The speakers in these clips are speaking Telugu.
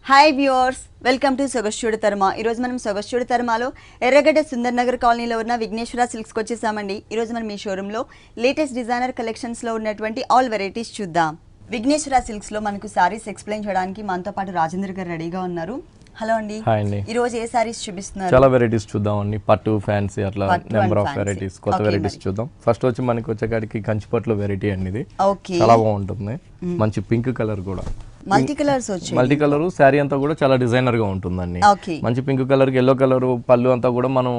Hi viewers, welcome to Sogaschudu తర్మ. ఈరోజు మనం సొగస్చూడు తర్మలో ఎర్రగడ్డ సుందర్ నగర్ కాలనీలో ఉన్న విఘ్నేశ్వర సిల్క్స్కి వచ్చేసామండి. ఈరోజు మనం ఈ షోరూంలో లేటెస్ట్ డిజైనర్ కలెక్షన్స్లో ఉన్నటువంటి ఆల్ వెరైటీస్ చూద్దాం. విఘ్నేశ్వర సిల్క్స్లో మనకు సారీస్ ఎక్స్ప్లెయిన్ చేయడానికి మనతో పాటు రాజేంద్ర గారు రెడీగా ఉన్నారు. హలో అండి. ఈ రోజు ఏ సారీస్ చూపిస్తున్నారు? చాలా వెరైటీస్ చూద్దాం అండి. పట్టు, ఫ్యాన్సీ, అట్లా నెంబర్ ఆఫ్ వెరైటీస్, కొత్త వెరైటీస్ చూద్దాం. ఫస్ట్ వచ్చి మనకి వచ్చేకాడికి కంచిపట్లు వెరైటీ అండి. ఇది చాలా బాగుంటుంది. మంచి పింక్ కలర్ కూడా, మల్టీ కలర్స్ వచ్చాయి. మల్టీ కలర్ శారీ అంతా కూడా చాలా డిజైనర్ గా ఉంటుందండి. మంచి పింక్ కలర్ కి ఎల్లో కలర్ పళ్ళు అంతా కూడా మనం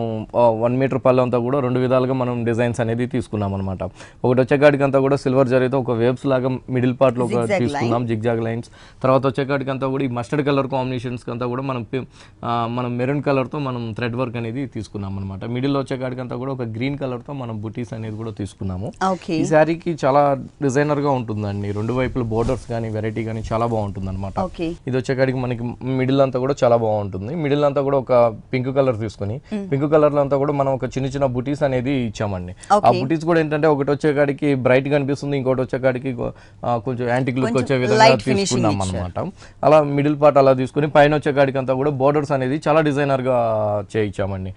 1 మీటర్ పళ్ళు అంతా కూడా 2 విధాలుగా మనం డిజైన్స్ అనేది తీసుకున్నాం అనమాట. ఒకటి వచ్చేకాడికి అంతా కూడా సిల్వర్ జరీతో ఒక వేవ్స్ లాగా మిడిల్ పార్ట్ లో తీసుకున్నాం, జిగ్జాగ్ లైన్స్. తర్వాత వచ్చేకాడికి అంతా కూడా ఈ మస్టర్డ్ కలర్ కాంబినేషన్స్ అంతా కూడా మనం మెరూన్ కలర్ తో మనం థ్రెడ్ వర్క్ అనేది తీసుకున్నాం అనమాట. మిడిల్ వచ్చేకాడికి అంతా కూడా ఒక గ్రీన్ కలర్ తో మనం బుటీస్ అనేది కూడా తీసుకున్నాము. ఈ శారీకి చాలా డిజైనర్ గా ఉంటుందండి. 2 వైపులు బోర్డర్స్ కానీ వెరైటీ కానీ చాలా బాగుంటుంది అనమాట. ఇది వచ్చేకాడికి మనకి మిడిల్ అంతా కూడా చాలా బాగుంటుంది. మిడిల్ అంతా కూడా ఒక పింక్ కలర్ తీసుకుని పింక్ కలర్ లో అంతా కూడా మనం ఒక చిన్న చిన్న బుటీస్ అనేది ఇచ్చామండి. ఆ బుటీస్ కూడా ఏంటంటే ఒకటి వచ్చేకాడికి బ్రైట్ గా అనిపిస్తుంది, ఇంకోటి వచ్చేకాడికి కొంచెం యాంటిక్ లుక్ వచ్చే విధంగా తీసుకున్నాం అనమాట. అలా మిడిల్ పార్ట్ అలా తీసుకుని పైన వచ్చేకాడికి అంతా కూడా బోర్డర్స్ అనేది చాలా డిజైనర్ గా చేయించామండి.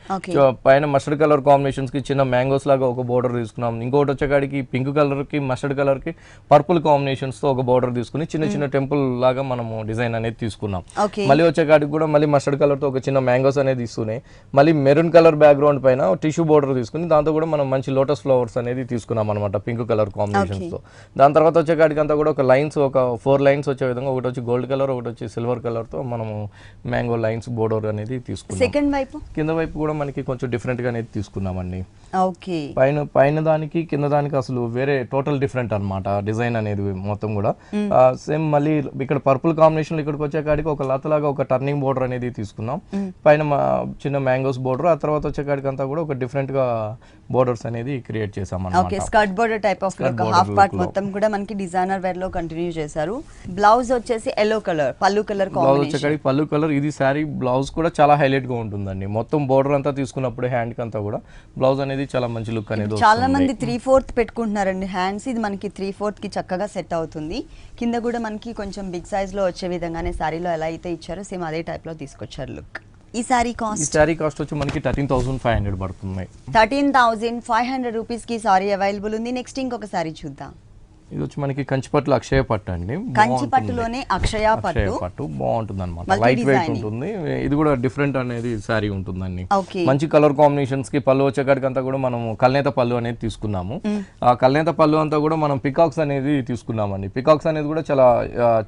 పైన మస్టర్డ్ కలర్ కాంబినేషన్స్ కి చిన్న మ్యాంగోస్ లాగా ఒక బోర్డర్ తీసుకున్నాం. ఇంకోటి వచ్చేకాడికి పింక్ కలర్ కి మస్టర్డ్ కలర్ కి పర్పుల్ కాంబినేషన్స్ తో ఒక బోర్డర్ తీసుకుని చిన్న చిన్న టెంపుల్ లాగా మనము డిజైన్ అనేది తీసుకున్నాం. మళ్ళీ వచ్చేకాడికి కూడా మళ్ళీ మస్టర్డ్ కలర్ తో ఒక చిన్న మ్యాంగోస్ అనేది తీసుకున్నాయి. మళ్ళీ మెరూన్ కలర్ బ్యాక్గ్రౌండ్ పైన టిష్యూ బోర్డర్ తీసుకుని దాంతో కూడా మనం మంచి లోటస్ ఫ్లవర్స్ అనేది తీసుకున్నాం అనమాట, పింక్ కలర్ కాంబినేషన్స్ తో. దాని తర్వాత వచ్చేకాడికి అంతా కూడా ఒక లైన్స్, ఒక 4 లైన్స్ వచ్చే విధంగా, ఒకటి వచ్చి గోల్డ్ కలర్, ఒకటి వచ్చి సిల్వర్ కలర్ తో మనము మ్యాంగో లైన్స్ బోర్డర్ అనేది తీసుకున్నాం. సెకండ్ వైపు కింద వైపు కూడా మనకి కొంచెం డిఫరెంట్ గా అనేది తీసుకున్నామండి. పైన దానికి కింద దానికి అసలు వేరే టోటల్ డిఫరెంట్ అనమాట డిజైన్ అనేది మొత్తం కూడా. సేమ్ మళ్ళీ ఇక్కడ పర్పుల్ కాంబినేషన్ ఇక్కడికి వచ్చేకాడికి ఒక లతలాగా ఒక టర్నింగ్ బోర్డర్ అనేది తీసుకున్నాం. పైన చిన్న మ్యాంగోస్ బోర్డర్, ఆ తర్వాత వచ్చేకాడికి అంతా కూడా ఒక డిఫరెంట్ గా బోర్డర్స్ అనేది క్రియేట్ చేసాం అన్నమాట. Skirt border type of half part మొత్తం కూడా మనకి డిజైనర్ వేర్ లో కంటిన్యూ చేశారు. బ్లౌజ్ వచ్చేసి ఎల్లో కలర్, పల్లు కలర్ కాంబినేషన్. వచ్చేకాడికి పల్లు కలర్. ఇది శారీ బ్లౌజ్ కూడా చాలా హైలైట్ గా ఉంటుందండి. మొత్తం బోర్డర్ అంతా తీసుకున్నప్పుడు హ్యాండ్ కి అంతా కూడా బ్లౌజ్ అనేది చాలా మంచి లుక్ అనేది. చాలా మంది 3/4 పెట్టుకుంటున్నారండి హ్యాండ్స్. ఇది మనకి 3/4 కి చక్కగా సెట్ అవుతుంది. కింద కూడా మనకి కొంచెం బిగ్ సైజ్ లో వచ్చే విధంగానే సారీలో ఎలా అయితే ఇచ్చారో సేమ్ అదే టైప్ లో తీసుకొచ్చారు లుక్. ఈ సారీ కాస్ట్ వచ్చి మనకి 13,500 పడుతుంది. 13,500 రూపీస్ కి సారీ అవైలబుల్ ఉంది. నెక్స్ట్ ఇంకొక సారీ చూద్దాం. ఇది వచ్చి మనకి కంచిపట్లు అక్షయ పట్టు అండి. కంచిపట్టులోనే అక్షయ పట్టు బాగుంటుంది అనమాట. లైట్ వెయిట్ ఉంటుంది. ఇది కూడా డిఫరెంట్ అనేది శారీ ఉంటుందండి. మంచి కలర్ కాంబినేషన్స్ కి పళ్ళు వచ్చేకాడికి అంతా కూడా మనం కల్నేత పళ్ళు అనేది తీసుకున్నాము. ఆ కల్నేత పళ్ళు అంతా కూడా మనం పికాక్స్ అనేది తీసుకున్నామండి. పికాక్స్ అనేది కూడా చాలా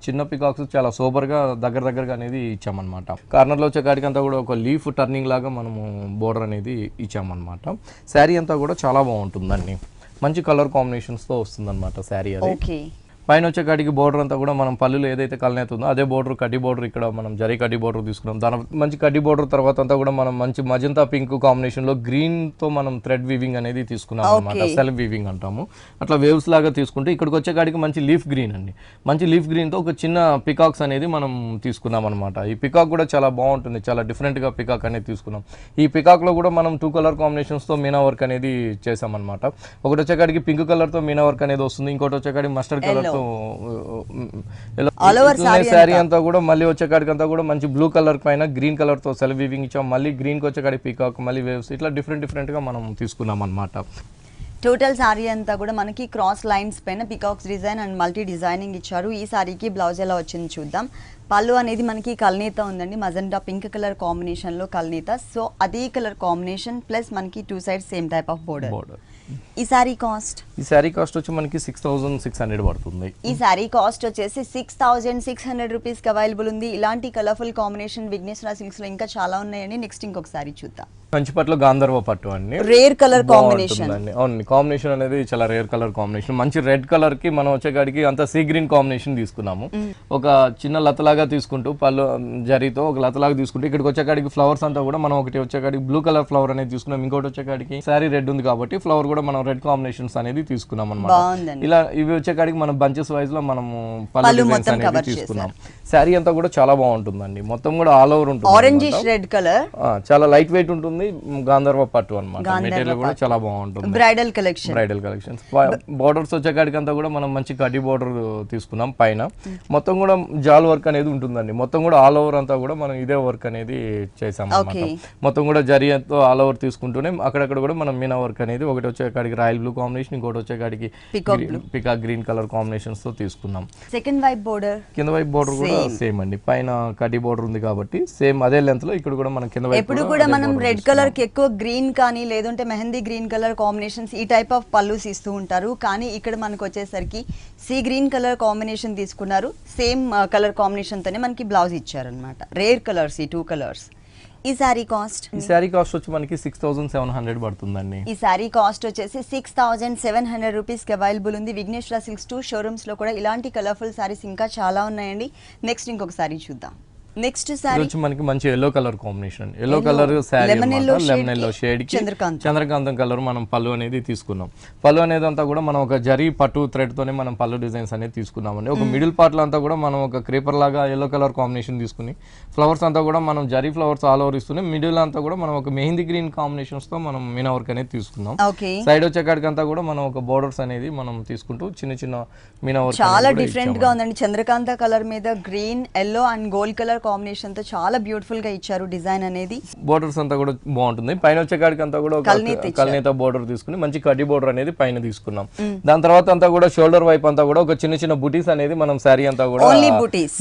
చిన్న పికాక్స్, చాలా సూపర్ గా దగ్గరగా అనేది ఇచ్చామన్నమాట. కార్నర్ లో వచ్చేకాడికి అంతా కూడా ఒక లీఫ్ టర్నింగ్ లాగా మనము బోర్డర్ అనేది ఇచ్చామన్నమాట. శారీ అంతా కూడా చాలా బాగుంటుందండి. మంచి కలర్ కాంబినేషన్స్ తో వస్తుంది అనమాట శారీ అది. పైన వచ్చేకాడికి బోర్డర్ అంతా కూడా మనం పళ్ళులో ఏదైతే కలనేత ఉందో అదే బోర్డర్, కడ్డీ బోర్డర్, ఇక్కడ మనం జరీ కడ్డీ బోర్డర్ తీసుకున్నాం. దాని మంచి కడ్డీ బోర్డర్ తర్వాత అంతా కూడా మనం మంచి మజంతా పింక్ కాంబినేషన్ లో గ్రీన్ తో మనం థ్రెడ్ వీవింగ్ అనేది తీసుకున్నాం అనమాట. సెల్ఫ్ వీవింగ్ అంటాము. అట్లా వేవ్స్ లాగా తీసుకుంటే ఇక్కడికి వచ్చేకాడికి మంచి లీఫ్ గ్రీన్ అండి. మంచి లీఫ్ గ్రీన్ తో ఒక చిన్న పికాక్స్ అనేది మనం తీసుకున్నాం అనమాట. ఈ పికాక్ కూడా చాలా బాగుంటుంది. చాలా డిఫరెంట్ గా పికాక్ అనేది తీసుకున్నాం. ఈ పికాక్ లో కూడా మనం 2 కలర్ కాంబినేషన్స్ తో మీనా వర్క్ అనేది చేసాం అనమాట. ఒకటి వచ్చేకాడికి పింక్ కలర్ తో మీనా వర్క్ అనేది వస్తుంది. ఇంకోటి వచ్చేకాడికి మస్టర్డ్ కలర్ తో శారీ అంతా కూడా మళ్ళీ వచ్చేకాడికి అంతా కూడా మంచి బ్లూ కలర్ పైన గ్రీన్ కలర్ తో సెల్ఫ్ వీవింగ్ ఇచ్చాం. మళ్ళీ గ్రీన్ కి వచ్చేకాడి పీకాక్, మళ్ళీ వేవ్స్, ఇట్లా డిఫరెంట్ గా మనం తీసుకున్నాం అన్నమాట. టోటల్ సారీ అంతా కూడా మనకి క్రాస్ లైన్స్ పైన peacocks design and multi designing ఇచ్చారు. ఈ సారీకి బ్లౌజ్ ఎలా వచ్చింది చూద్దాం. పళ్ళు అనేది మనకి కల్నేత ఉందండి, మజెంటా పింక్ కలర్ కాంబినేషన్ లో కల్నేత. సో అదే కలర్ కాంబినేషన్ ప్లస్ మనకి 2 sides same type of border. ఈ సారీ కాస్ట్ వచ్చి మనకి 6,600 పడుతుంది. ఈ సారీ కాస్ట్ వచ్చేసి 6,600 రూపీస్ కి అవైలబుల్ ఉంది. ఇలాంటి కలర్ఫుల్ కాంబినేషన్ విఘ్నేశ్వర సిల్క్స్ లో ఇంకా చాలా ఉన్నాయండి. నెక్స్ట్ ఇంకొక సారీ చూద్దాం. కంచిపట్లో గాంధర్వ పట్టు అండి. Rare colour combination. అవును, కాంబినేషన్ అనేది చాలా రేర్ కలర్ కాంబినేషన్. మంచి రెడ్ కలర్ కి మనం వచ్చేకాడికి అంత సీ గ్రీన్ కాంబినేషన్ తీసుకున్నాము. ఒక చిన్న లతలాగా తీసుకుంటూ పళ్ళు జరీతో ఒక లతలాగా తీసుకుంటూ ఇక్కడికి వచ్చేకాడికి ఫ్లవర్స్ అంతా కూడా మనం ఒకటి వచ్చేకాడికి బ్లూ కలర్ ఫ్లవర్ అనేది తీసుకున్నాం. ఇంకోటి వచ్చేకాడికి సారీ రెడ్ ఉంది కాబట్టి ఫ్లవర్ కూడా మనం రెడ్ కాంబినేషన్స్ అనేది తీసుకున్నాం అనమాట. ఇలా ఇవి వచ్చేకాడికి మనం బంచెస్ వైజ్ లో మనము పళ్ళు డిజైన్స్ అనేది తీసుకున్నాం. శారీ అంతా కూడా చాలా బాగుంటుందండి. మొత్తం కూడా ఆల్ ఓవర్ ఉంటుంది. ఆరెంజిష్ రెడ్ కలర్, చాలా లైట్ వెయిట్ ఉంటుంది. ఉంటుంది గాంధర్వ పట్టు అన్నమాట. మెటీరియల్ కూడా చాలా బాగుంటుంది. Bridal collections. బోర్డర్స్ వచ్చేకాడికి అంతా కూడా మనం మంచి కడ్డీ బోర్డర్ తీసుకున్నాం. పైన మొత్తం కూడా జాల్ వర్క్ అనేది ఉంటుందండి. మొత్తం కూడా ఆల్ ఓవర్ అంతా కూడా మనం ఇదే వర్క్ అనేది చేసాం అన్నమాట. మొత్తం కూడా జరీతో ఆల్ ఓవర్ తీసుకుంటూనే అక్కడక్కడ కూడా మనం మీనా వర్క్ అనేది ఒకటి వచ్చేకాడికి రాయల్ బ్లూ కాంబినేషన్, ఇంకోటి వచ్చేకాడికి పికాక్ గ్రీన్ కలర్ కాంబినేషన్స్ తో తీసుకున్నాం. సెకండ్ వైపు బోర్డర్, కింద వైపు బోర్డర్ కూడా సేమ్ అండి. పైన కడ్డీ బోర్డర్ ఉంది కాబట్టి సేమ్ అదే లెంత్ లో ఇక్కడ కూడా మనం కింద వైపు ఎప్పుడు కూడా మనం రెడ్ కలర్ కి ఎక్కువ గ్రీన్ కానీ లేదంటే మెహందీ గ్రీన్ కలర్ కాంబినేషన్స్ ఈ టైప్ ఆఫ్ పల్లూస్ ఇస్తూ ఉంటారు. కానీ ఇక్కడ మనకు వచ్చేసరికి సీ గ్రీన్ కలర్ కాంబినేషన్ తీసుకున్నారు. సేమ్ కలర్ కాంబినేషన్ తోనే మనకి బ్లౌజ్ ఇచ్చారనమాట. రేర్ కలర్స్ ఈ 2 కలర్స్. ఈ సారీ కాస్ట్ వచ్చి మనకి 6700 పడుతుందండి. ఈ సారీ కాస్ట్ వచ్చేసి 6700 రూపీస్ కి అవైలబుల్ ఉంది. విఘ్నేశ్వర సిల్క్స్ 2 షోరూమ్స్ లో కూడా ఇలాంటి కలర్ఫుల్ సారీస్ ఇంకా చాలా ఉన్నాయండి. నెక్స్ట్ ఇంకొక సారీ చూద్దాం. నెక్స్ట్ సారీ వచ్చి మనకి మంచి yellow colour combination, yellow colour sorry lemon yellow shade కి చంద్రకాంతం కలర్ మనం పళ్ళు అనేది తీసుకున్నాం. పళ్ళు అనేది అంతా కూడా మనం ఒక జరీ పట్టు థ్రెడ్ తోనే మనం పళ్ళు డిజైన్స్ అనేది తీసుకున్నామండి. ఒక మిడిల్ పార్ట్ లో అంతా కూడా మనం ఒక క్రీపర్ లాగా ఎల్లో కలర్ కాంబినేషన్ తీసుకుని ఫ్లవర్స్ అంతా కూడా మనం జరీ ఫ్లవర్స్ ఆల్ ఓవర్ ఇస్తున్నాం. మిడిల్ అంతా కూడా మనం ఒక మెహందీ గ్రీన్ కాంబినేషన్స్ తో మనం మీనా వర్క్ అనేది తీసుకున్నాం. సైడ్ వచ్చేకాడికి అంతా కూడా మనం ఒక బోర్డర్స్ అనేది మనం తీసుకుంటూ చిన్న చిన్న మీనా వర్క్ చాలా డిఫరెంట్ గా ఉందండి. చంద్రకాంత కలర్ మీద green, yellow and gold colour combination తో చాలా బ్యూటిఫుల్ గా ఇచ్చారు డిజైన్ అనేది. బోర్డర్స్ అంతా కూడా బాగుంటుంది. పైన వచ్చేకాడికి అంతా కూడా కల్నేత బోర్డర్ తీసుకుని మంచి కడ్డీ బోర్డర్ అనేది పైన తీసుకున్నాం. దాని తర్వాత అంతా కూడా షోల్డర్ వైపు అంతా కూడా ఒక చిన్న చిన్న బుటీస్ అనేది మనం శారీ అంతా కూడా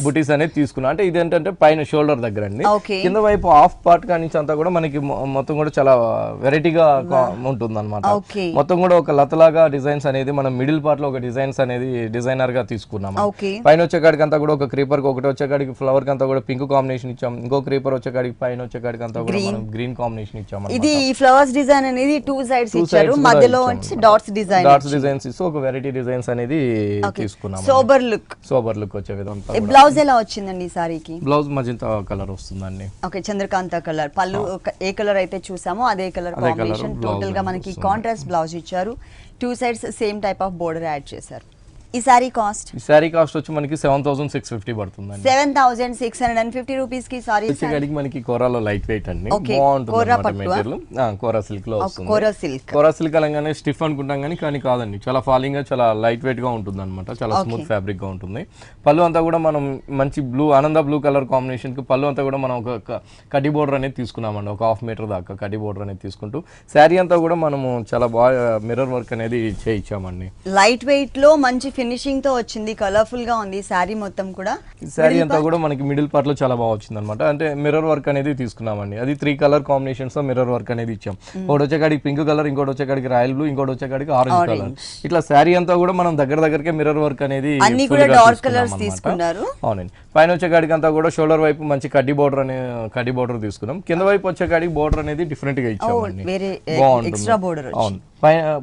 బుటీస్ అనేది తీసుకున్నాం. అంటే ఇదేంటంటే పైన షోల్డర్ దగ్గర అండి. కింద వైపు హాఫ్ పార్ట్ కానించి అంతా కూడా మనకి మొత్తం కూడా చాలా వెరైటీగా ఉంటుంది అనమాట. మొత్తం కూడా ఒక లతలాగా డిజైన్స్ అనేది మనం మిడిల్ పార్ట్ లో ఒక డిజైన్స్ అనేది డిజైనర్ గా తీసుకున్నాం. పైన వచ్చేకాడికి అంతా కూడా ఒక క్రీపర్ ఒకటి వచ్చేకాడికి ఫ్లవర్ కి అంతా కూడా పింక్ కాంబినేషన్ ఇచ్చాం. ఇంకో క్రీపర్ వచ్చేకాడికి పైన వచ్చేకాడికి అంతా కూడా మనం గ్రీన్ కాంబినేషన్ ఇచ్చాం. ఇది ఫ్లవర్స్ డిజైన్ అనేది 2 సైడ్స్ ఇచ్చారు, మధ్యలో డాట్స్ డిజైన్స్ ఇస్తూ ఒక వెరైటీ డిజైన్స్ అనేది తీసుకున్నాం. సోబర్ లుక్ వచ్చే విధంగా. బ్లౌజ్ ఎలా వచ్చిందండి ఈ సారీకి? బ్లౌజ్ మజంతా కలర్ వస్తుందండి. ఓకే, చంద్రకాంత కలర్ పళ్ళు ఏ కలర్ అయితే చూసామో అదే కలర్ కాంబినేషన్. టోటల్ గా మనకి కాంట్రాస్ట్ బ్లౌజ్ ఇచ్చారు. 2 sides same type of border add చేశారు. ఈ సారీ కాస్ట్ వచ్చి మనకి 7650 పడుతుందండి. 7650 రూపీస్ కి సారీ వచ్చేకాడికి మనకి కోరాలో లైట్ వెయిట్ అండి. బాగుంటుంది మెటీరియల్. కోరా సిల్క్ లో వస్తుంది. కోరా సిల్క్ అనగానే స్టిఫ్ అనుకుంటాం కానీ కాదండి. చాలా ఫాలింగ్ గా చాలా లైట్ వెయిట్ గా ఉంటుంది అనమాట. చాలా స్మూత్ ఫ్యాబ్రిక్ గా ఉంటుంది. పళ్ళు అంతా కూడా మనం మంచి బ్లూ ఆనంద బ్లూ కలర్ కాంబినేషన్ కి పళ్ళు అంతా కూడా మనం ఒక కడ్డీ బోర్డర్ అనేది తీసుకున్నామండి. ఒక 1/2 మీటర్ దాకా కడ్డీ బోర్డర్ అనేది తీసుకుంటూ శారీ అంతా కూడా మనము చాలా బాగా మిర్రర్ వర్క్ అనేది చేయించామండి. లైట్ వెయిట్ లో మంచి ఫినిషింగ్ తో వచ్చింది. కలర్ఫుల్ గా ఉంది సారీ మొత్తం కూడా. సారీ అంతా కూడా మనకి మిడిల్ పార్ట్ లో చాలా బాగా వచ్చింది అనమాట. అంటే మిర్రర్ వర్క్ అనేది తీసుకున్నామండి. అది 3 కలర్ కాంబినేషన్స్ తో మిర్రర్ వర్క్ అనేది ఇచ్చాం. ఒకటి వచ్చేకాడికి పింక్ కలర్, ఇంకోటి వచ్చేకాడికి రాయల్ బ్లూ, ఇంకోటి వచ్చేకాడికి ఆరెంజ్ కలర్. ఇట్లా సారీ అంతా కూడా మనం దగ్గరకే మిర్రర్ వర్క్ అనేది అన్ని కూడా డార్క్ కలర్స్ తీసుకున్నారు. అవునండి. పైన వచ్చేకాడికి అంతా కూడా షోల్డర్ వైపు మంచి కడ్డీ బోర్డర్ తీసుకున్నాం. కింద వైపు వచ్చేకాడికి బోర్డర్ అనేది డిఫరెంట్ గా ఇచ్చామండి. బాగుంటుంది. అవును.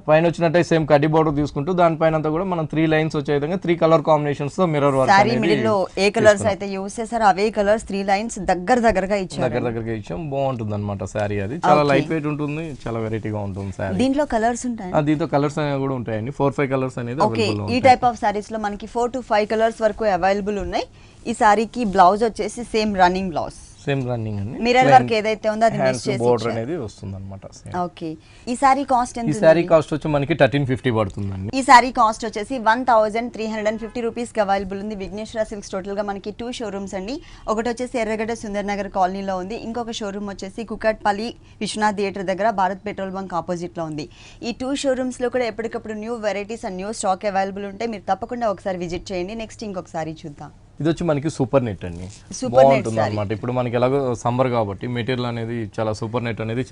పైన వచ్చినట్టు సేమ్ కడ్డీ బోర్డర్ తీసుకుంటూ దానిపైన అంతా కూడా మనం 3 లైన్స్ వచ్చే విధంగా 3 కలర్ కాంబినేషన్స్ తో మిర్రర్ వర్క్ సారీ మిడిల్ లో ఏ కలర్స్ అయితే యూస్ చేశారో అవే కలర్స్ 3 లైన్స్ దగ్గరగా ఇచ్చాం. బాగుంటుంది అనమాట సారీ. అది చాలా లైట్ వెయిట్ ఉంటుంది, చాలా వెరైటీగా ఉంటుంది సారీ. దీంట్లో కలర్స్ ఉంటాయి. దీంతో కలర్స్ అనేవి కూడా ఉంటాయండి. 4-5 కలర్స్ అనేది అవైలబుల్ ఉంటాయి. ఈ టైప్ ఆఫ్ సారీస్ లో మనకి 4 to 5 కలర్స్ వరకు అవైలబుల్ ఉన్నాయి. ఈ సారీకి బ్లౌజ్ వచ్చేసి సేమ్ రన్నింగ్ బ్లౌజ్. అండి. మిర్రర్ వర్క్ ఏదైతే ఉందో అది మిస్ చేసి బోర్డర్ అనేది వస్తుందన్నమాట. ఓకే. ఈ సారీ కాస్ట్ ఎంత? ఈ సారీ కాస్ట్ వచ్చి మనకి 1350 పడుతుందండి. ఈ సారీ కాస్ట్ వచ్చేసి 1350 రూపీస్ కి అవైలబుల్ ఉంది. విఘ్నేశ్వర సిల్క్స్ టోటల్ గా మనకి 2 షోరూమ్స్ అండి. ఒకటి వచ్చేసి ఎర్రగడ్డ సుందర్ నగర్ కాలనీలో ఉంది. ఇంకొక షోరూమ్ వచ్చేసి కుకట్పల్లి విశ్వనాథ్ థియేటర్ దగ్గర భారత్ పెట్రోల్ బంక్ ఆపోజిట్ లో ఉంది. ఈ 2 షోరూమ్స్ లో కూడా ఎప్పటికప్పుడు new varieties and new stock available ఉంటాయి. మీరు తప్పకుండా ఒకసారి విజిట్ చేయండి. నెక్స్ట్ ఇంకొక సారీ చూద్దాం. ఇది వచ్చి మనకి సూపర్ నెట్ అండి. బాగుంటుంది అనమాట. ఇప్పుడు మనకి ఎలాగో సమ్మర్ కాబట్టి మెటీరియల్ అనేది చాలా సూపర్ నెట్ అనేది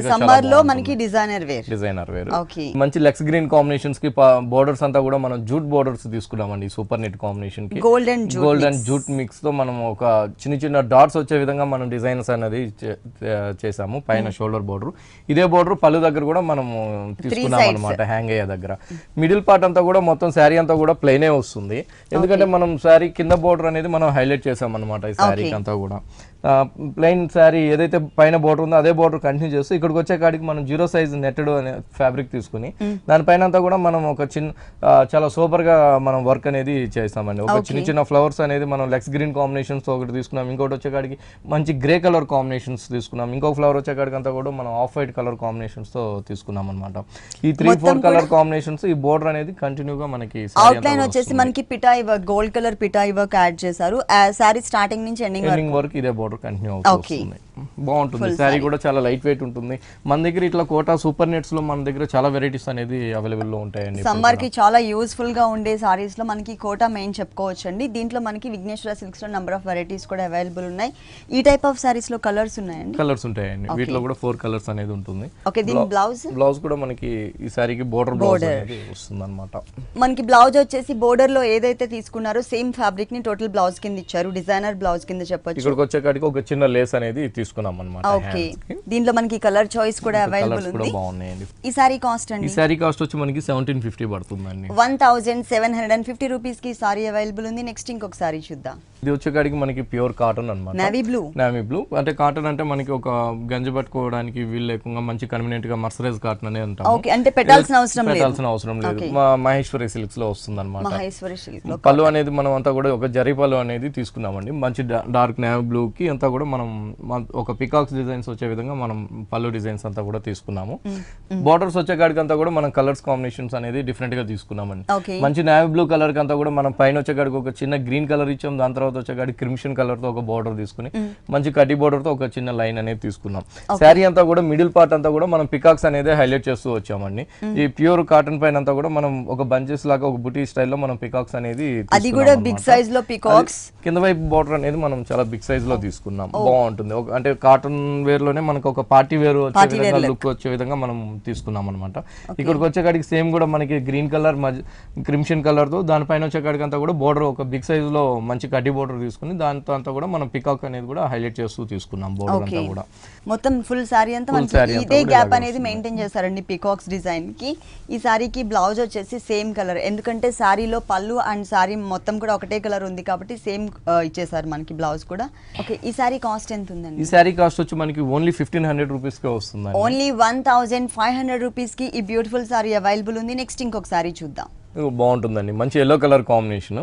సమ్మర్ లో మనకి డిజైనర్ వేర్ మంచి లెక్స్ గ్రీన్ కాంబినేషన్స్ కి బోర్డర్స్ అంతా కూడా మనం జూట్ బోర్డర్స్ తీసుకున్నామండి. సూపర్ నెట్ కాంబినేషన్ కి గోల్డ్ అండ్ జూట్ మిక్స్ తో మనం ఒక చిన్న డాట్స్ వచ్చే విధంగా మనం డిజైన్స్ అనేది చేసాము. పైన షోల్డర్ బోర్డర్, ఇదే బోర్డర్ పళ్ళు దగ్గర కూడా మనం తీసుకున్నాం అనమాట. హ్యాంగ్ అయ్యే దగ్గర మిడిల్ పార్ట్ అంతా కూడా మొత్తం శారీ అంతా కూడా ప్లెయినే వస్తుంది. ఎందుకంటే మనం శారీ కింద బోర్డర్ అనేది మనం హైలైట్ చేసాం అనమాట ఈ శారీకి అంతా కూడా. ప్లెయిన్ శారీ ఏదైతే పైన బోర్డర్ ఉందో అదే బోర్డర్ కంటిన్యూ చేస్తూ ఇక్కడికి వచ్చే కాడికి మనం 0 సైజ్ నెట్టెడ్ అనే ఫ్యాబ్రిక్ తీసుకుని దానిపైన అంతా కూడా మనం ఒక చాలా సూపర్ గా మనం వర్క్ అనేది చేస్తామండి. ఒక చిన్న ఫ్లవర్స్ అనేది మనం లెక్స్ గ్రీన్ కాంబినేషన్స్ ఒకటి తీసుకున్నాం, ఇంకోటి వచ్చే కాడికి మంచి గ్రే కలర్ కాంబినేషన్స్ తీసుకున్నాం, ఇంకో ఫ్లవర్ వచ్చే కాడికి అంతా కూడా మనం ఆఫ్ వైట్ కలర్ కాంబినేషన్స్ తో తీసుకున్నాం అనమాట. ఈ 3-4 కలర్ కాంబినేషన్స్ ఈ బోర్డర్ అనేది కంటిన్యూగా మనకి అవుట్ లైన్ వచ్చేసి మనకి పిటాయి వర్క్, గోల్డ్ కలర్ పిటాయి వర్క్ యాడ్ చేశారు. శారీ స్టార్టింగ్ నుంచి ఎండింగ్ వరకు ఇదే బోర్డర్ కంటిన్యూ అవుతుంది. బాగుంటుంది శారీ కూడా చాలా లైట్ వెయిట్ ఉంటుంది. మన దగ్గర ఇట్లా కోటా సూపర్ నెట్స్ లో మన దగ్గర చాలా వెరైటీస్ అనేది అవైలబుల్ లో ఉంటాయండి. సమ్మర్ కి చాలా యూస్ఫుల్ గా ఉండే సారీస్ లో మనకి కోటా మెయిన్ చెప్పుకోవచ్చు అండి. దీంట్లో మనకి విఘ్నేశ్వర సిల్క్స్ లో నంబర్ ఆఫ్ వెరైటీస్ కూడా అవైలబుల్ ఉన్నాయి. ఈ టైప్ ఆఫ్ సారీస్ లో కలర్స్ ఉన్నాయండి. కలర్స్ ఉంటాయండి, వీటిలో కూడా 4 కలర్స్ అనేది ఉంటుంది. ఓకే, దీని బ్లౌజ్ కూడా మనకి ఈ సారీకి బోర్డర్ అనేది వస్తుంది అనమాట. మనకి బ్లౌజ్ వచ్చేసి బోర్డర్ లో ఏదైతే తీసుకున్నారో సేమ్ ఫ్యాబ్రిక్ ని టోటల్ బ్లౌజ్ కింద ఇచ్చారు, డిజైనర్ బ్లౌజ్ కింద చెప్పొచ్చు. ఇక్కడికి వచ్చే కాడికి ఒక చిన్న లేస్ అనేది తీసుకున్నాం అన్నమాట. ఓకే, దీంట్లో మనకి కలర్ చాయిస్ కూడా అవైలబుల్ ఉంది. బాగున్నాయండి. ఈ సారీ కాస్ట్ అండి? ఈ సారీ కాస్ట్ వచ్చి మనకి 1750 పడుతుందండి. 1750 రూపీస్ కి సారీ అవైలబుల్ ఉంది. నెక్స్ట్ ఇంకొక సారీ చూద్దాం. ఇది వచ్చేకాడికి మనకి ప్యూర్ కాటన్ అన్నమాట. నేవీ బ్లూ అంటే కాటన్ అంటే మనకి ఒక గంజి పట్టుకోవడానికి వీలు లేకుండా మంచి కన్వీనియంట్ గా మర్సరైజ్ కాటన్ అనేది అంటాం. ఓకే, అంటే పెట్టాల్సిన అవసరం లేదు. మహేశ్వరి సిల్క్స్ లో వస్తుంది అనమాట. మహేశ్వరి సిల్క్ పళ్ళు అనేది మనం అంతా కూడా ఒక జరీ పళ్ళు అనేది తీసుకున్నామండి. మంచి డార్క్ నేవీ బ్లూ కి అంతా కూడా మనం ఒక పికాక్స్ డిజైన్స్ వచ్చే విధంగా మనం పళ్ళు డిజైన్స్ అంతా కూడా తీసుకున్నాము. బోర్డర్స్ వచ్చే కాడికి అంతా కూడా మనం కలర్స్ కాంబినేషన్స్ అనేది డిఫరెంట్ గా తీసుకున్నామండి. మంచి నేవీ బ్లూ కలర్ కి అంతా కూడా మనం పైన వచ్చే కాడికి ఒక చిన్న గ్రీన్ కలర్ ఇచ్చాం, దాని తర్వాత వచ్చే కాడికి క్రిమ్షన్ కలర్ తో ఒక బోర్డర్ తీసుకుని మంచి కడ్డీ బోర్డర్ తో ఒక చిన్న లైన్ అనేది తీసుకున్నాం. శారీ అంతా కూడా మిడిల్ పార్ట్ అంతా కూడా మనం పికాక్స్ అనేది హైలైట్ చేస్తూ వచ్చామండి. ఈ ప్యూర్ కాటన్ పైన అంతా కూడా మనం ఒక బంచెస్ లాగా ఒక బుటీ స్టైల్లో మనం పికాక్స్ అనేది అది కూడా బిగ్ సైజ్ లో పికాక్స్ కింద వైపు బోర్డర్ అనేది మనం చాలా బిగ్ సైజ్ లో తీసుకున్నాం. బాగుంటుంది. అంటే కాటన్ వేర్ లోనే మనకు ఒక పార్టీ వేర్ వచ్చే విధంగా లుక్ వచ్చే విధంగా మనం తీసుకున్నాం అనమాట. ఇక్కడికి వచ్చే కాడికి సేమ్ కూడా మనకి గ్రీన్ కలర్ క్రిమ్షన్ కలర్ తో దానిపైన వచ్చే కాడికి అంతా కూడా బోర్డర్ ఒక బిగ్ సైజ్ లో మంచి కడ్డీ బోర్డర్ తీసుకుని దాంతో అంతా కూడా మనం పికాక్ అనేది కూడా హైలైట్ చేస్తూ తీసుకున్నాం. బోర్డర్ అంతా కూడా మొత్తం ఫుల్ సారీ అంతా ఇదే గ్యాప్ అనేది మెయింటైన్ చేశారండి పికాక్స్ డిజైన్ కి. ఈ సారీకి బ్లౌజ్ వచ్చేసి సేమ్ కలర్, ఎందుకంటే సారీలో పళ్ళు అండ్ సారీ మొత్తం కూడా ఒకటే కలర్ ఉంది కాబట్టి సేమ్ ఇచ్చేసారు మనకి బ్లౌజ్ కూడా. ఓకే, ఈ సారీ కాస్ట్ ఎంత ఉందండి? ఈ సారీ కాస్ట్ వచ్చి మనకి ఓన్లీ 1500 రూపీస్ కే వస్తుంది. ఓన్లీ 1500 రూపీస్ కి ఈ బ్యూటిఫుల్ సారీ అవైలబుల్ ఉంది. నెక్స్ట్ ఇంకొక సారీ చూద్దాం. బాగుంటుందండి. మంచి ఎల్లో కలర్ కాంబినేషన్,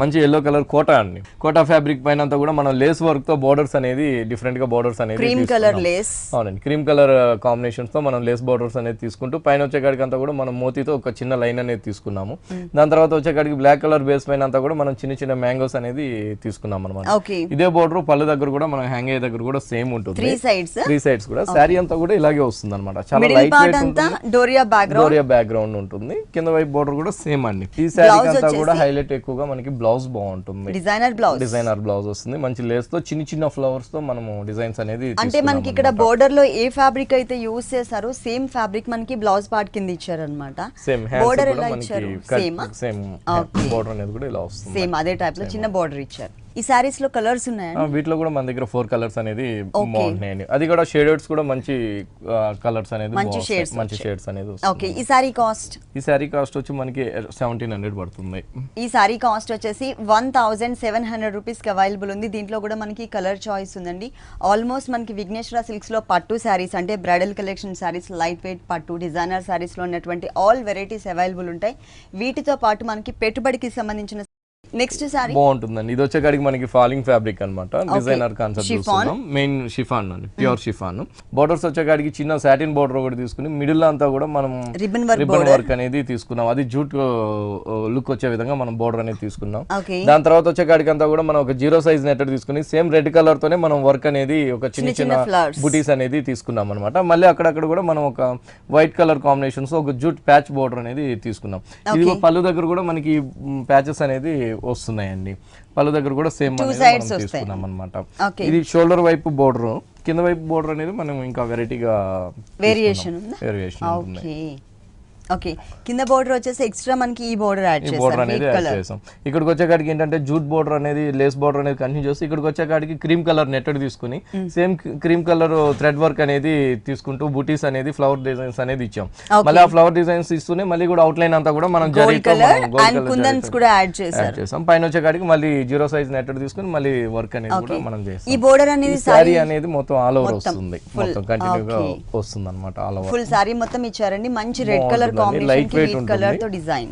మంచి ఎల్లో కలర్ కోటా అండి. కోటా ఫ్యాబ్రిక్ పైన అంతా కూడా మనం లేస్ వర్క్ తో బోర్డర్స్ అనేది డిఫరెంట్ గా బోర్డర్స్ అనేది క్రీమ్ కలర్ లేస్. అవునండి, క్రీమ్ కలర్ కాంబినేషన్స్ తో మనం లేస్ బోర్డర్స్ అనేది తీసుకుంటూ పైన వచ్చే కాడికి అంతా కూడా మనం మోతీతో ఒక చిన్న లైన్ అనేది తీసుకున్నాము. దాని తర్వాత వచ్చే కాడికి బ్లాక్ కలర్ బేస్ పైన అంతా కూడా మనం చిన్న చిన్న మ్యాంగోస్ అనేది తీసుకున్నాం అనమాట. ఇదే బోర్డర్ పళ్ళు దగ్గర కూడా మనం హ్యాంగ్ అయ్యే దగ్గర కూడా సేమ్ ఉంటుంది. 3 సైడ్స్ కూడా శారీ అంతా కూడా ఇలాగే వస్తుంది అనమాట. చాలా లైట్ వెయిట్ ఉంటుంది. డోరియా బ్యాక్గ్రౌండ్ ఉంటుంది. కింద వైపు బోర్డర్ కూడా సేమ్ అండి. ఈ శారీ అంతా కూడా హైలైట్ ఎక్కువగా మనకి బ్లౌజ్ బాగుంటుంది. డిజైనర్ బ్లౌజ్ వస్తుంది. మంచి లేస్ తో చిన్న చిన్న ఫ్లవర్స్ తో మనము డిజైన్స్ అనేది అంటే మనకి ఇక్కడ బోర్డర్ లో ఏ ఫ్యాబ్రిక్ అయితే యూస్ చేశారో సేమ్ ఫ్యాబ్రిక్ మనకి బ్లౌజ్ పార్ట్ కింద ఇచ్చారన్నమాట. సేమ్ బోర్డర్ ఎలా ఇచ్చారు? సేమ్ బోర్డర్ అనేది కూడా ఇలా వస్తుంది. సేమ్ అదే టైప్ లో చిన్న బోర్డర్ ఇచ్చారు. ఈ సారీస్ లో కలర్స్ ఉన్నాయండి? వీటిలో కూడా మన దగ్గర 4 కలర్స్ అనేది బాగున్నాయండి. అది కూడా షేడెడ్స్ కూడా మంచి కలర్స్ అనేది మంచి షేడ్స్ అనేది. ఓకే, ఈ సారీ కాస్ట్? ఈ సారీ కాస్ట్ వచ్చి మనకి 1700 పడుతుంది. ఈ సారీ కాస్ట్ వచ్చేసి 1700 రూపీస్ కి అవైలబుల్ ఉంది. దీంట్లో కూడా మనకి కలర్ చాయిస్ ఉందండి. ఆల్మోస్ట్ మనకి విఘ్నేశ్వర సిల్క్స్ లో పట్టు సారీస్ అంటే bridal collection saris, light weight పట్టు, డిజైనర్ సారీస్ లో ఉన్నటువంటి ఆల్ వెరైటీస్ అవైలబుల్ ఉంటాయి. వీటితో పాటు మనకి పెట్టుబడికి సంబంధించిన నెక్స్ట్ సారీ బాగుంటుందండి. ఇది వచ్చేకాడికి మనకి ఫాలింగ్ ఫ్యాబ్రిక్ అన్నమాట. డిజైనర్ కాన్సెప్ట్ చూస్తున్నాం. మెయిన్ షిఫాన్ అండి, ప్యూర్ షిఫాన్. బోర్డర్స్ వచ్చేకాడికి చిన్న సాటిన్ బోర్డర్ ఒకటి తీసుకుని మిడిల్ అంతా కూడా మనం రిబ్బన్ వర్క్ అనేది తీసుకున్నాం. అది జూట్ లుక్ వచ్చే విధంగా మనం బోర్డర్ అనేది తీసుకున్నాం. దాని తర్వాత వచ్చేకాడికి అంతా కూడా మనం ఒక 0 సైజ్ నెట్ తీసుకుని సేమ్ రెడ్ కలర్ తోనే మనం వర్క్ అనేది ఒక చిన్న చిన్న బుటీస్ అనేది తీసుకున్నాం అనమాట. మళ్ళీ అక్కడక్కడ కూడా మనం ఒక వైట్ కలర్ కాంబినేషన్స్ ఒక జూట్ ప్యాచ్ బోర్డర్ అనేది తీసుకున్నాం. ఇది పళ్ళు దగ్గర కూడా మనకి ప్యాచెస్ అనేది వస్తున్నాయండి. పళ్ళు దగ్గర కూడా సేమ్ తీసుకున్నాం అనమాట. ఇది షోల్డర్ వైపు బోర్డర్, కింద వైపు బోర్డర్ అనేది మనం ఇంకా వెరైటీగా వేరియేషన్ ఉంటుంది. ఓకే, కింద బోర్డర్ వచ్చేసి ఎక్స్ట్రా మనకి ఈ బోర్డర్ యాడ్ బోర్డర్ అనేది యాడ్ చేసాం. ఇక్కడికి వచ్చేకాడికి ఏంటంటే జూట్ బోర్డర్ అనేది లేస్ బోర్డర్ అనేది కంటిన్యూ చేసి ఇక్కడికి వచ్చేకాడికి క్రీమ్ కలర్ నెట్టెడ్ తీసుకుని same cream colour thread work అనేది తీసుకుంటూ బూటీస్ అనేది ఫ్లవర్ డిజైన్స్ అనేది ఇచ్చాం. మళ్ళీ ఆ ఫ్లవర్ డిజైన్స్ ఇస్తూనే మళ్ళీ కూడా అవుట్ లైన్ అంతా కూడా మనం కూడా యాడ్ చేసాం. పైన వచ్చేకాడికి మళ్ళీ 0 సైజ్ నెట్టెడ్ తీసుకుని మళ్ళీ వర్క్ అనేది కూడా మనం చేస్తాం. ఈ బోర్డర్ అనేది సారీ అనేది మొత్తం ఆల్ ఓవర్ వస్తుంది, మొత్తం కంటిన్యూగా వస్తుంది అన్నమాట. ఆల్ ఓవర్ ఫుల్ సారీ మొత్తం ఇచ్చారండి. మంచి రెడ్ కలర్ కాంబినేషన్ కి వైట్ కలర్ తో డిజైన్.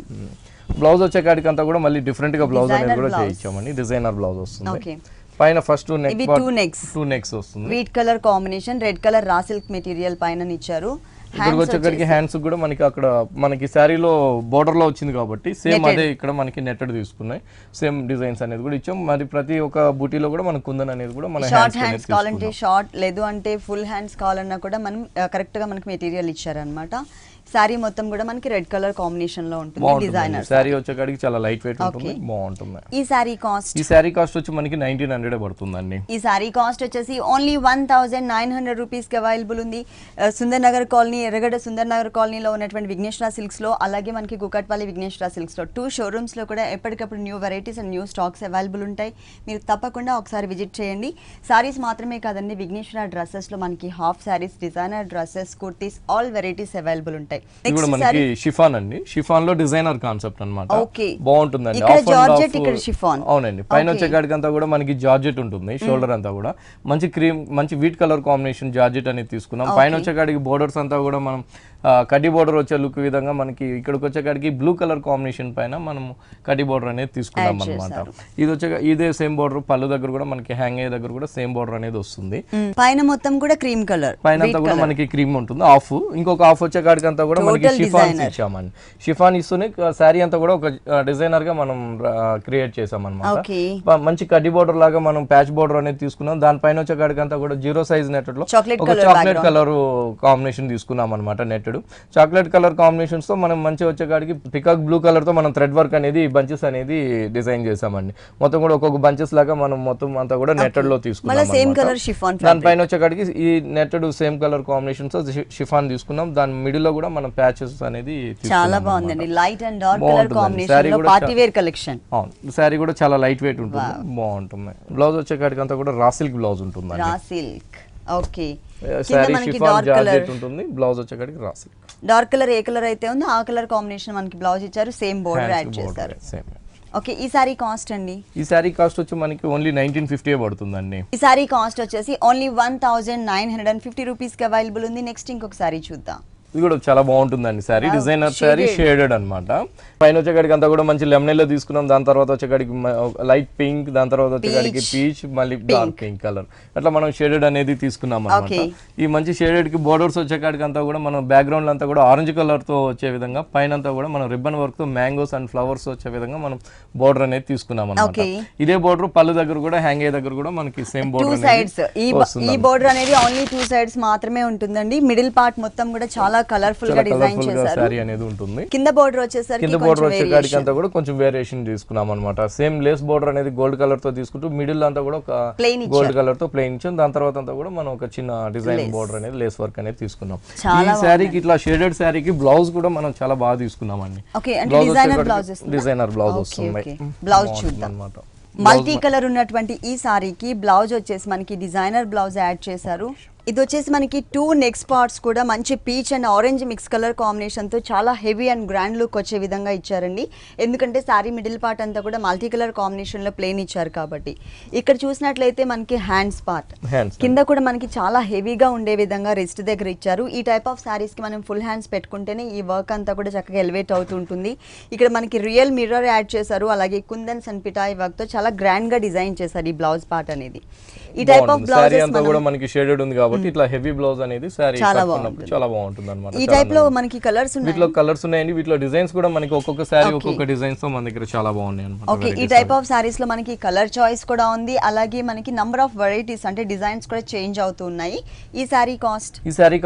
బ్లౌజ్ వచ్చేకాడికి అంతా కూడా మళ్ళీ డిఫరెంట్ గా బ్లౌజ్ అనేది కూడా చేయించామండి. డిజైనర్ బ్లౌజ్ వస్తుంది. పైన ఫస్ట్ టూ నెక్స్ వస్తుంది. White colour combination, red colour raw silk material పైన ఇచ్చారు. ఇక్కడికి వచ్చేసరికి హ్యాండ్స్ కూడా మనకి అక్కడ మనకి శారీలో బోర్డర్ లో వచ్చింది కాబట్టి సేమ్ అదే ఇక్కడ మనకి నెట్టెడ్ తీసుకున్నాయి. సేమ్ డిజైన్స్ అనేది కూడా ఇచ్చాం. మరి ప్రతి ఒక్క బూటీలో కూడా మనకు కుందన్ అనేది కూడా మన షార్ట్ హ్యాండ్స్ కావాలంటే షార్ట్, లేదు అంటే ఫుల్ హ్యాండ్స్ కావాలన్నా కూడా మనం కరెక్ట్ గా మనకి మెటీరియల్ ఇచ్చారనమాట. సారీ మొత్తం కూడా మనకి రెడ్ కలర్ కాంబినేషన్ లో ఉంటుంది. డిజైనర్ సారీ వచ్చేకాడికి చాలా లైట్ వెయిట్ ఉంటుంది, బాగుంటుంది. ఈ సారీ కాస్ట్ వచ్చి మనకి 1900 పడుతుందండి. ఈ సారీ కాస్ట్ వచ్చేసి ఓన్లీ 1900 రూపీస్ కి అవైలబుల్ ఉంది. సుందర్ నగర్ కాలనీ, ఎర్రగడ్డ సుందర్ నగర్ కాలనీలో ఉన్నటువంటి విఘ్నేశ్వర సిల్క్స్ లో, అలాగే మనకి కుకట్పల్లి విఘ్నేశ్వర సిల్క్స్ లో 2 షోరూమ్స్ లో కూడా ఎప్పటికప్పుడు new varieties and new stocks available ఉంటాయి. మీరు తప్పకుండా ఒకసారి విజిట్ చేయండి. సారీస్ మాత్రమే కాదండి, విఘ్నేశ్వర డ్రెస్సెస్ లో మనకి half saris, designer dresses, kurtis, all varieties available ఉంటాయి. మనకి షిఫాన్ అండి. షిఫాన్ లో డిజైనర్ కాన్సెప్ట్ అన్నమాట. బాగుంటుందండి. అవునండి. పైన వచ్చేకాడికి అంతా కూడా మనకి జార్జెట్ ఉంటుంది. షోల్డర్ అంతా కూడా మంచి వీట్ కలర్ కాంబినేషన్ జార్జెట్ అనేది తీసుకున్నాం. పైన వచ్చేకాడికి బోర్డర్స్ అంతా కూడా మనం కడ్డీ బోర్డర్ వచ్చే లుక్ విధంగా మనకి ఇక్కడికి వచ్చేకాడికి బ్లూ కలర్ కాంబినేషన్ పైన మనం కడ్డీ బోర్డర్ అనేది తీసుకున్నాం అనమాట. ఇదే సేమ్ బోర్డర్ పళ్ళు దగ్గర కూడా మనకి హ్యాంగ్ అయ్యే దగ్గర కూడా సేమ్ బోర్డర్ అనేది వస్తుంది. పైన మొత్తం కూడా క్రీమ్ కలర్, పైన అంతా కూడా మనకి క్రీమ్ ఉంటుంది. హాఫ్ ఇంకొక హాఫ్ వచ్చేకాడికి అంతా కూడా మనకి షిఫాన్ ఇచ్చామండి. షిఫాన్ ఇస్తూనే శారీ అంతా కూడా ఒక డిజైనర్ గా మనం క్రియేట్ చేసాం అనమాట. మంచి కడ్డీ బోర్డర్ లాగా మనం ప్యాచ్ బోర్డర్ అనేది తీసుకున్నాం. దానిపైన వచ్చేకాడికి అంతా కూడా 0 సైజ్ నెట్టెడ్ లో ఒక చాక్లెట్ కలర్ కాంబినేషన్ తీసుకున్నాం అనమాట. నెట్టెడ్ చాక్లెట్ కలర్ కాంబినేషన్స్ తో మనం మంచి వచ్చేకాడికి పికాక్ బ్లూ కలర్ తో మనం థ్రెడ్ వర్క్ అనేది బంచెస్ అనేది డిజైన్ చేసామండి. మొత్తం కూడా ఒక్కొక్క బంచెస్ లాగా మనం మొత్తం అంతా కూడా నెట్టెడ్ లో తీసుకున్నాం. దానిపైన వచ్చేకాడికి ఈ netted same colour combinations chiffon తీసుకున్నాం. దాని మిడిల్ లో కూడా మనం ప్యాచెస్ అనేది చాలా బాగుందండి. Light and dark colour combination లో పార్టీ వేర్ కలెక్షన్. అవును, సారీ కూడా చాలా లైట్ వెయిట్ ఉంటుంది, బాగుంటుంది. బ్లౌజ్ వచ్చేకాడికి అంతా కూడా రా సిల్క్ బ్లౌజ్ ఉంటుంది. Raw silk, okay. Sari chiffon georgette ఉంటుంది. బ్లౌజ్ వచ్చేకాడికి రా సిల్క్. డార్క్ కలర్ ఏ కలర్ అయితే ఉందో ఆ కలర్ కాంబినేషన్ మనకి బ్లౌజ్ ఇచ్చారు. సేమ్ బోర్డర్ యాడ్ చేశారు. ఓకే, ఈ సారీ కాస్ట్ అండి? ఈ సారీ కాస్ట్ వచ్చి మనకి ఓన్లీ 1950 పడుతుందండి. ఈ సారీ కాస్ట్ వచ్చేసి ఓన్లీ 1950 రూపీస్ కి అవైలబుల్ ఉంది. నెక్స్ట్ ఇంకొక సారీ చూద్దాం. ఇది కూడా చాలా బాగుంటుందండి సారీ. డిజైనర్ సారీ, షేడెడ్ అనమాట. పైన వచ్చేకాడికి అంతా కూడా మంచి లెమనెల్లో తీసుకున్నాం. దాని తర్వాత వచ్చేకాడికి లైట్ పింక్, దాని తర్వాత వచ్చేకాడికి పీచ్, మళ్ళీ డార్క్ పింక్ కలర్, అట్లా మనం షేడెడ్ అనేది తీసుకున్నాం అనమాట. ఈ మంచి షేడెడ్ కి బోర్డర్స్ వచ్చేకాడికి అంతా కూడా మనం బ్యాక్గ్రౌండ్ అంతా కూడా ఆరెంజ్ కలర్ తో వచ్చే విధంగా, పైన అంతా కూడా మనం రిబ్బన్ వర్క్ తో మ్యాంగోస్ అండ్ ఫ్లవర్స్ వచ్చే విధంగా మనం బోర్డర్ అనేది తీసుకున్నాం అనమాట. ఇదే బోర్డర్ పళ్ళు దగ్గర కూడా హ్యాంగ్ అయ్యే దగ్గర కూడా మనకి సేమ్ బోర్డర్. ఈ బోర్డర్ అనేది ఓన్లీ 2 సైడ్స్ మాత్రమే ఉంటుందండి. మిడిల్ పార్ట్ మొత్తం కూడా చాలా కలర్ఫుల్ గా డిజైన్ చేశారు. సారీ అనేది ఉంటుంది. కింద బోర్డర్ వచ్చేసరికి వచ్చేకాడికి అంతా కూడా కొంచెం వేరియేషన్ తీసుకున్నాం అనమాట. సేమ్ లేస్ బోర్డర్ అనేది గోల్డ్ కలర్ తో తీసుకుంటూ మిడిల్ అంతా కూడా ఒక గోల్డ్ కలర్ తో ప్లెయిన్ ఇచ్చాం. దాని తర్వాత అంతా కూడా మనం ఒక చిన్న డిజైన్ బోర్డర్ అనేది లేస్ వర్క్ అనేది తీసుకున్నాం. ఈ శారీకి ఇట్లా షేడెడ్ శారీకి బ్లౌజ్ కూడా మనం చాలా బాగా తీసుకున్నాం అండి. డిజైనర్ బ్లౌజ్ వస్తుంది. బ్లౌజ్ చూద్దాం అన్నమాట. మల్టీ కలర్ ఉన్నటువంటి ఈ సారీకి బ్లౌజ్ వచ్చేసి మనకి డిజైనర్ బ్లౌజ్ యాడ్ చేశారు. ఇది వచ్చేసి మనకి 2 నెక్స్ పార్ట్స్ కూడా మంచి peach and orange mix colour కాంబినేషన్తో చాలా హెవీ అండ్ గ్రాండ్ లుక్ వచ్చే విధంగా ఇచ్చారండి. ఎందుకంటే శారీ మిడిల్ పార్ట్ అంతా కూడా మల్టీ కలర్ కాంబినేషన్లో ప్లెయిన్ ఇచ్చారు కాబట్టి. ఇక్కడ చూసినట్లయితే మనకి హ్యాండ్స్ పార్ట్ కింద కూడా మనకి చాలా హెవీగా ఉండే విధంగా రిస్ట్ దగ్గర ఇచ్చారు. ఈ టైప్ ఆఫ్ శారీస్కి మనం ఫుల్ హ్యాండ్స్ పెట్టుకుంటేనే ఈ వర్క్ అంతా కూడా చక్కగా ఎలివేట్ అవుతుంటుంది. ఇక్కడ మనకి రియల్ మిర్రర్ యాడ్ చేశారు. అలాగే కుందన్స్ అండ్ పిటాయి వర్క్తో చాలా గ్రాండ్గా డిజైన్ చేశారు ఈ బ్లౌజ్ పార్ట్ అనేది. ఈ టైప్ ఆఫ్ బ్లౌజ్ అంతా కూడా మనకి షేడెడ్ ఉంది కాబట్టి ఇట్లా హెవీ బ్లౌజ్ అనేది సారీ చాలా బాగుంటుంది అన్నమాట. ఈ టైప్ లో మనకి కలర్స్ ఉన్నాయి. వీటిలో కలర్స్ ఉన్నాయండి. వీటిలో డిజైన్స్ కూడా మనకి ఒక్కొక్క సారీ ఒక్కొక్క డిజైన్స్ తో మన దగ్గర చాలా బాగున్నాయి అన్నమాట. ఓకే, ఈ టైప్ ఆఫ్ సారీస్ లో మనకి కలర్ చాయిస్ కూడా ఉంది. అలాగే మనకి నంబర్ ఆఫ్ వెరైటీస్ అంటే డిజైన్స్ కూడా చేంజ్ అవుతూ ఉన్నాయి. ఈ సారీ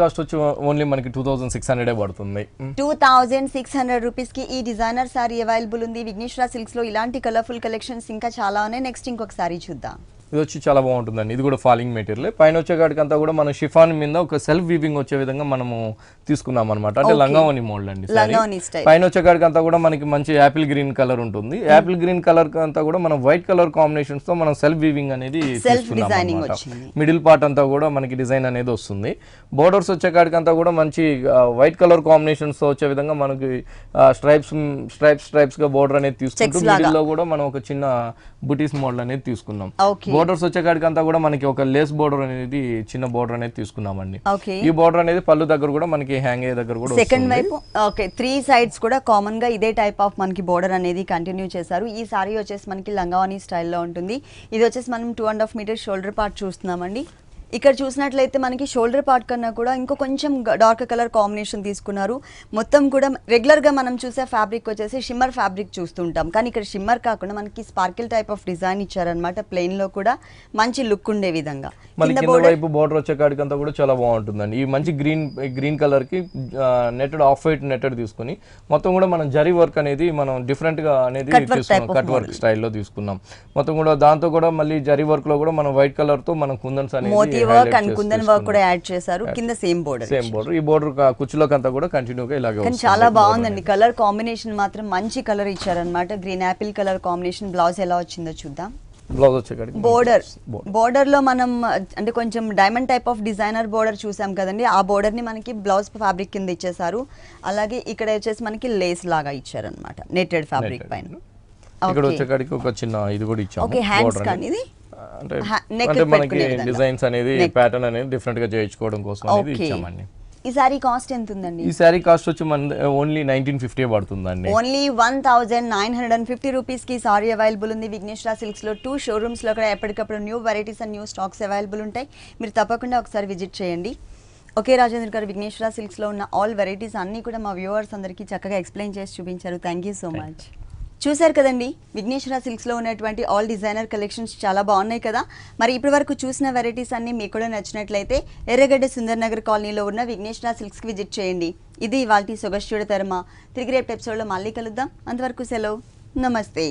కాస్ట్ వచ్చి ఓన్లీ మనకి 2600 పడుతుంది. 2600 రూపీస్ కి ఈ డిజైనర్ సారీ అవైలబుల్ ఉంది. విఘ్నేశ్వర సిల్క్స్ లో ఇలాంటి కలర్ఫుల్ కలెక్షన్స్ ఇంకా చాలా ఉన్నాయి. నెక్స్ట్ ఇంకొక సారీ చూద్దాం. ఇది వచ్చి చాలా బాగుంటుందండి. ఇది కూడా ఫాలింగ్ మెటీరియల్. పైన వచ్చేకాడికి అంతా కూడా మన షిఫాన్ మీద ఒక సెల్ఫ్ వీవింగ్ వచ్చే విధంగా మనము తీసుకున్నాం అనమాట. అంటే లంగావోని మోడల్ అండి. పైన వచ్చేకాడికి అంతా కూడా మనకి మంచి యాపిల్ గ్రీన్ కలర్ ఉంటుంది. యాపిల్ గ్రీన్ కలర్ అంతా కూడా మనం వైట్ కలర్ కాంబినేషన్స్ తో మనం సెల్ఫ్ వీవింగ్ అనేది తీసుకున్నాం అనమాట. మిడిల్ పార్ట్ అంతా కూడా మనకి డిజైన్ అనేది వస్తుంది. బోర్డర్స్ వచ్చేకాడికి అంతా కూడా మంచి వైట్ కలర్ కాంబినేషన్స్ తో వచ్చే విధంగా మనకి స్ట్రైప్స్ గా బోర్డర్ అనేది తీసుకుంటూ మిడిల్ లో కూడా మనం ఒక చిన్న బుటీస్ మోడల్ అనేది తీసుకున్నాం. బోర్డర్స్ వచ్చేకాడికి అంతా కూడా మనకి ఒక లేస్ బోర్డర్ అనేది చిన్న బోర్డర్ అనేది తీసుకున్నామండి. ఈ బోర్డర్ అనేది పళ్ళు దగ్గర కూడా మనకి హ్యాంగ్ అయ్యే దగ్గర కూడా సెకండ్ వైపు ఓకే 3 సైడ్స్ కూడా కామన్ గా ఇదే టైప్ ఆఫ్ మనకి బోర్డర్ అనేది కంటిన్యూ చేశారు. ఈ సారీ వచ్చేసి మనకి లంగావని స్టైల్లో ఉంటుంది. ఇది వచ్చేసి మనం 2.5 మీటర్ షోల్డర్ పార్ట్ చూస్తున్నామండి. ఇక్కడ చూసినట్లయితే మనకి షోల్డర్ పార్ట్ కన్నా కూడా ఇంకో కొంచెం డార్క్ కలర్ కాంబినేషన్ తీసుకున్నారు. మొత్తం కూడా రెగ్యులర్గా మనం చూసే ఫ్యాబ్రిక్ వచ్చేసి షిమ్మర్ ఫ్యాబ్రిక్ చూస్తుంటాం, కానీ ఇక్కడ షిమ్మర్ కాకుండా మనకి స్పార్కిల్ టైప్ ఆఫ్ డిజైన్ ఇచ్చారనమాట. ప్లెయిన్లో కూడా మంచి లుక్ ఉండే విధంగా. మనకి కింద వైపు బోర్డర్ వచ్చేకాడికి అంతా కూడా చాలా బాగుంటుందండి. ఈ మంచి గ్రీన్ కలర్ కి నెట్టెడ్ ఆఫ్ వైట్ నెట్టెడ్ తీసుకుని మొత్తం కూడా మనం జరీ వర్క్ అనేది మనం డిఫరెంట్ గా అనేది తీసుకున్నాం. కట్ వర్క్ స్టైల్లో తీసుకున్నాం మొత్తం కూడా. దాంతో కూడా మళ్ళీ జరీ వర్క్ లో కూడా మనం వైట్ కలర్ తో మనం కుందన్స్ అనేది వర్క్ అండ్ కుందన్ వర్క్ కూడా యాడ్ చేశారు. కింద సేమ్ బోర్డర్. ఈ బోర్డర్ కుచ్చులోకి అంతా కూడా కంటిన్యూగా ఇలాగే వస్తుంది. చాలా బాగుందండి. కలర్ కాంబినేషన్ మాత్రం మంచి కలర్ ఇచ్చారనమాట. Green Apple colour combination. Blouse ఎలా వచ్చిందో చూద్దాం. బ్లౌజ్ వచ్చేకాడికి బోర్డర్ లో మనం అంటే కొంచెం diamond type of designer border చూసాం కదండి, ఆ బోర్డర్ ని మనకి బ్లౌజ్ ఫ్యాబ్రిక్ కింద ఇచ్చేసారు. అలాగే ఇక్కడ వచ్చేసి మనకి లేస్ లాగా ఇచ్చారనమాట నెట్టెడ్ ఫ్యాబ్రిక్ పైన. ఇక్కడ వచ్చేకాడికి ఒక చిన్న ఇది కూడా ఇచ్చాము. ఓకే హ్యాండ్స్ కానీ ఇది అంటే మనకి డిజైన్స్ అనేది ప్యాటర్న్ అనేది డిఫరెంట్ గా చేయించుకోవడం కోసం అనేది ఇచ్చామండి. ఈ సారీ కాస్ట్ ఎంత ఉందండి? ఈ సారీ కాస్ట్ వచ్చి మన ఓన్లీ 1950 పడుతుందండి. ఓన్లీ 1950 రూపీస్ కి సారీ అవైలబుల్ ఉంది. విఘ్నేశ్వర సిల్క్స్ లో 2 షోరూమ్స్ లో కూడా ఎప్పటికప్పుడు new varieties and new stocks available ఉంటాయి. మీరు తప్పకుండా ఒకసారి విజిట్ చేయండి. ఓకే రాజేంద్ర గారు, విఘ్నేశ్వర సిల్క్స్ లో ఉన్న ఆల్ వెరైటీస్ అన్ని కూడా మా వ్యూవర్స్ అందరికీ చక్కగా ఎక్స్ప్లెయిన్ చేసి చూపించారు. Thank you so much. చూశారు కదండి, విఘ్నేశ్వర సిల్క్స్లో ఉన్నటువంటి ఆల్ డిజైనర్ కలెక్షన్స్ చాలా బాగున్నాయి కదా. మరి ఇప్పటి వరకు చూసిన వెరైటీస్ అన్ని మీకు కూడా నచ్చినట్లయితే ఎర్రగడ్డ సుందర్ నగర్ కాలనీలో ఉన్న విఘ్నేశ్వర సిల్క్స్కి విజిట్ చేయండి. ఇది ఇవాల్టి సొగస్యుడ తరమ. తిరిగి రేపు ఎపిసోడ్లో మళ్ళీ కలుద్దాం. అంతవరకు సెలవు. నమస్తే.